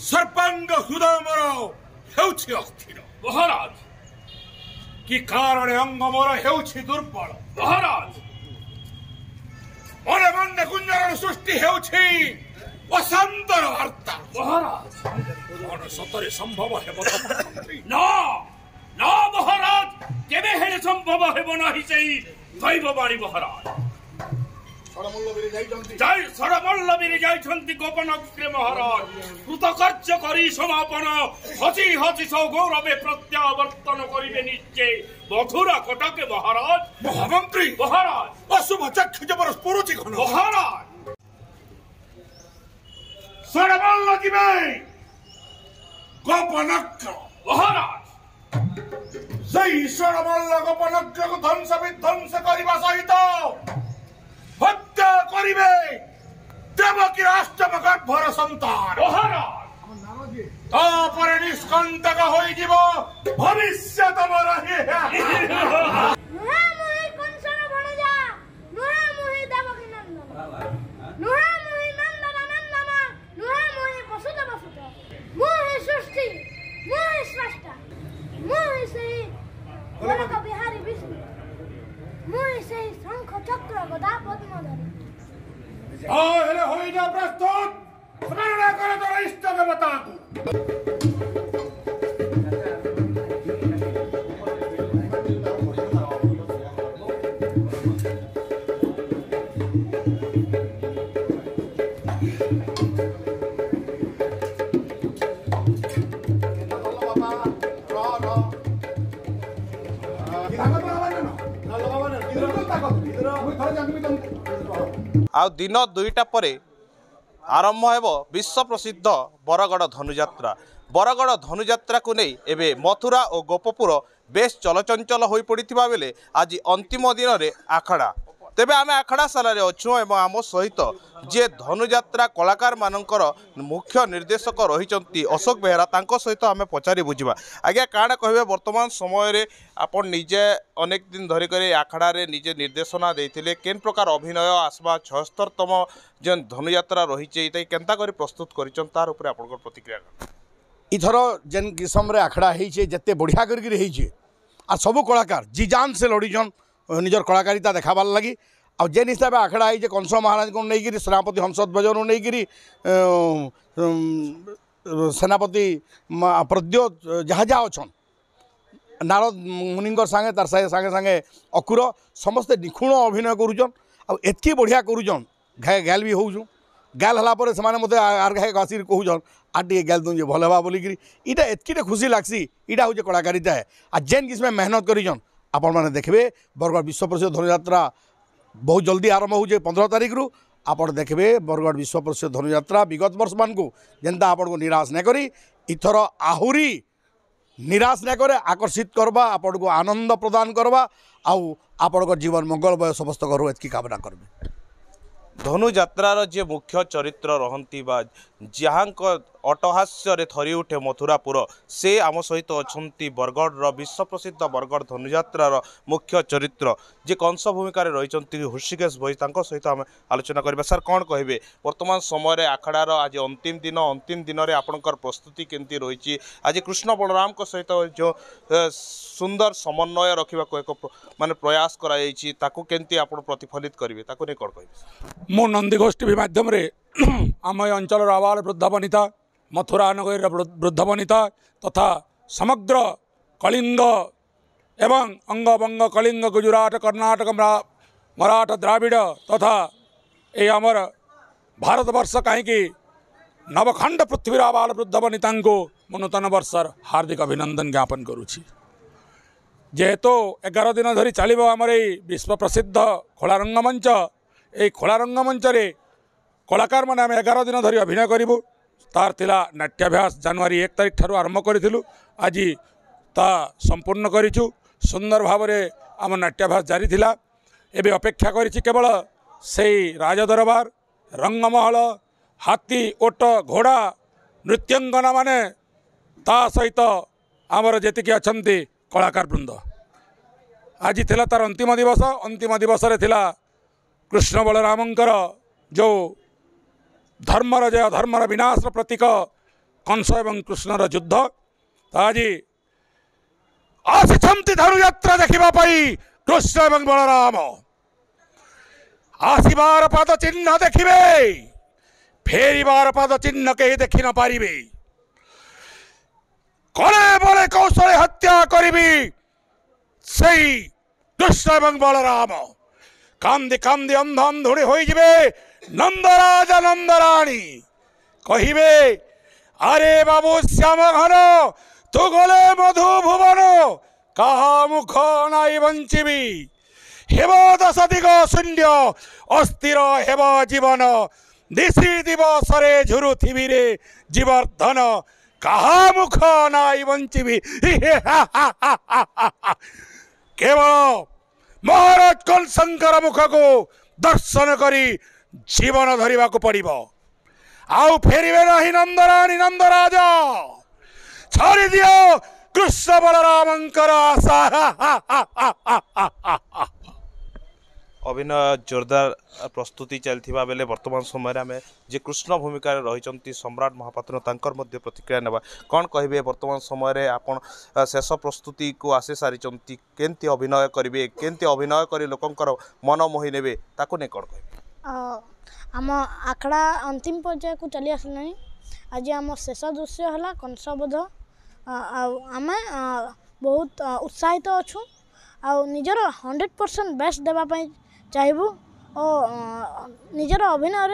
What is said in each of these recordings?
सर्पांग हृदय मोर हेउछि अस्थिर महाराज कि कारण अंग मोर हेउछि दुर्बल महाराज मन मन गुंजरण सृष्टि हेउछि वसंतर वार्ता महाराज कौन सतरे संभव हेब ना ना महाराज केबे हेले संभव हेब नाही सेई दैववाणी महाराज जय सरमल्लवीर जाइछन्ति गोपनग्रे महाराज कृतकार्य करी समापन हसी हसी सौगौरवे प्रत्यावर्तन करिबे निश्चय मथुरा कटके महाराज महामंत्री महाराज अशुभ चक्षु जबर स्फुरुचि घन महाराज सरमल्ल जीवे गोपनग्र महाराज जय सरमल्ल गोपनग्र को ध्वंस विध्वंस करने सहित हत्या करिबे देवकी राष्ट्रम गर्भर संतान महाराज तापर निष्कंटक होई जीव भविष्य तम रहे नुहा मुहि कंसन भणजा नुहा मुहि देवकी नंदन नुहा मुहि नंदन नंदन नुहा मुहि वसुदेव वसुत मुहि सृष्टि मुहि स्रष्टा मुहि सेहि गोलक बिहारी विष्णु मुहि सेहि शंख चक्र गदा पद्मधर हेले होई जा प्रस्तुत स्मरण कर तो इष्ट देवता को आ दिन 2टा पर आरंभ हेब विश्व प्रसिद्ध बरगड़ धनुयात्रा बरगड़ धनुयात्रा को नहीं एवं मथुरा और गोपपुर बेस चलचंचल हो पड़ा बेले आज अंतिम दिन में आखड़ा तेबे आम आखड़ा साल अच्छु एवं आम सहित जे धनुयात्रा कलाकार मानकर मुख्य निर्देशक रही अशोक बेहरा तांको सहित आम पचारि बुझा आज्ञा काण कहे वर्तमान समय आपन निजे अनेक दिन धरिक आखड़ा निजे निर्देशना देते केन प्रकार अभिनय आसवा 76तम जो धनुयात्रा रही केन्ता कर प्रस्तुत कर प्रतिक्रिया इथर जेन किसम आखड़ा होते बढ़िया कर सबू कलाकार जी जान से लड़ीछन निजर कलाकारिता देखाबार लगी आ जेन हिसाब से आखड़ा है कंस महाराज को लेकर सेनापति हंसध्वज नहीं सेनापति प्रद्योत जहाँ जहाँ अच्छा नारद मुनि सांगे तार सांगे सांगे अकुर समस्ते निखुण अभिनय करुचन आतकी बढ़िया करुचन गाल भी होचु गाल हलापर से मत आर घाए आसिक कहून आर टे गाल दूजे भल हाँ बोलिकी इटा एतकीटे खुशी लाग्सी इटा हूँ कलाकारिता है आ जेन किसमें मेहनत करिछन आपण मैंने देखिए बरगड़ विश्व प्रसिद्ध धनुयात्रा बहुत जल्दी आरंभ हो 15 तारिख रु आप देखिए बरगड़ विश्व प्रसिद्ध धनुयात्रा विगत वर्ष मान को जेनता आपन को निराश न करी इथर आहुरी निराश न करे आकर्षित करवा आपन को आनंद प्रदान करवा आउ आपन जीवन मंगलमय समस्त करू एतकी कामना करबे धनुयात्रार जे मुख्य चरित्र रहंती बा जहाँ अट्टहास्य थरी उठे मथुरापुर से आम सहित अच्छा बरगढ़ विश्व प्रसिद्ध बरगढ़ धनुयात्रार मुख्य चरित्र जे कंस भूमिका रही हृषिकेश भोई सहित आम आलोचना करबा सर कौन कहे वर्तमान समय आखड़ार आज अंतिम दिन में आपणकर प्रस्तुति केमती रही आज कृष्ण बलराम सहित जो सुंदर समन्वय रखा एक माने प्रयास करमती आप प्रतिफलित करेंगे नहीं कौन कहे मो नंदीघोष टीवी माध्यम आम अंचल आवाल वृद्ध वनिता मथुरा नगर वृद्ध वनिता तथा समग्र कलिंग एवं अंग बंग कलिंग गुजरात कर्नाटक मराठा द्राविड़ तथा ये आमर भारतवर्ष कहीं नवखंड पृथ्वी आवाल वृद्ध वनिता को नूतन वर्षर हार्दिक अभिनंदन ज्ञापन करुछि जेहेतु 11 दिन धरी चलो आमर विश्व प्रसिद्ध खोला रंगमंच ये खोला रंगमंच कलाकार मैंने आम 11 दिन धरी अभिनय करूँ तार थिला नाट्याभ्यास जनवरी 1 तारिख ठारू आरंभ करूँ आज ता संपूर्ण करूँ सुंदर भाव में आम नाट्याभ्यास जारी थिला एबे अपेक्षा करिछि केवल से राजदरबार रंगमहल हाथी ओट घोड़ा नृत्यंगना माने ता सहित आमर जेतिकी अछंती कलाकार वृंद आज थिला तार अंतिम दिवस रे थिला कृष्ण बलरामंकर जो धर्मर जय धर्मर विनाश प्रतीक कंस एवं कृष्णर युद्ध आज आसिछंती धनुयात्रा देखा कृष्ण एवं बलराम आसबार पाद चिन्ह देखिए फेरिबार पाद चिन्ह कहीं देखि न पारे कले बले कौशले हत्या करी से कृष्ण एवं बलराम कांदी कांदी अंधाम धुड़ी हो नंदराजा नंदराणी कहिबे अरे बाबू श्याम घन तू गले मधु भुवन कहा मुख नाई बंचीबी हेब दश दिग शून्य अस्थिर हेब जीवन दिशी दिवसरे झुरुथिबी रे जीवर्धन कहा मुख नाई बंचीबी केवल महाराज कंसंकर मुख को दर्शन करी जीवन धरिबा को पड़िबो आउ फेरिबे नाही नंदराणी नंदराजा छाड़ी दियो कृष्ण बलरामंकर आशा। अभिनय जोरदार प्रस्तुति चलता बेले वर्तमान समय आम जे कृष्ण भूमिका रही सम्राट महापात्र तांकर मध्य प्रतिक्रिया नेबा कौन कहे वर्तमान समय आपन शेष प्रस्तुति को आसी सारी केमती अभिनय करेंगे केमती अभिनय कर लोकंकर मन मोहि नेबे ताकू ने कौन कहे आम आखड़ा अंतिम पर्याय को चली आसला आज आम शेष दृश्य है कंसबोध आम बहुत उत्साहित अच्छु आ निजर 100% बेस्ट देवाई चाहबू और निजर अभिनय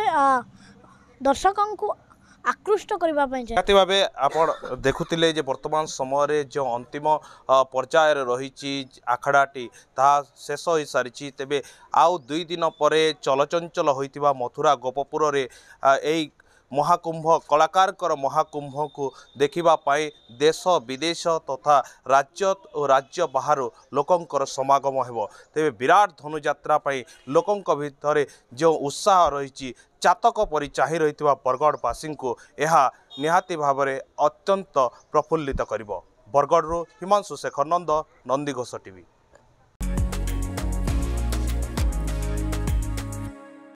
दर्शकों को आकृष्ट करने निहाती भावे आपण देखुले वर्तमान समय जो अंतिम पर्याय रही आखड़ाटी ता शेष हो सारी तेबे आउ 2 दिन पर चलचंचल होइतिबा मथुरा गोपपुर रे एई महाकुंभ कलाकार महाकुंभ को देखिबा पाई देश विदेश तथा राज्य और राज्य बाहर लोकंकर समागम हेबो तेबे विराट धनुयात्रा पाई लोकंक भितर जो उत्साह रही चातक परि चाहि रहितिबा बरगड़वासी को यह निहाती भावरे अत्यंत प्रफुल्लित करिबो। बरगड़रू हिमांशु शेखर नंद नंदीघोष टीवी।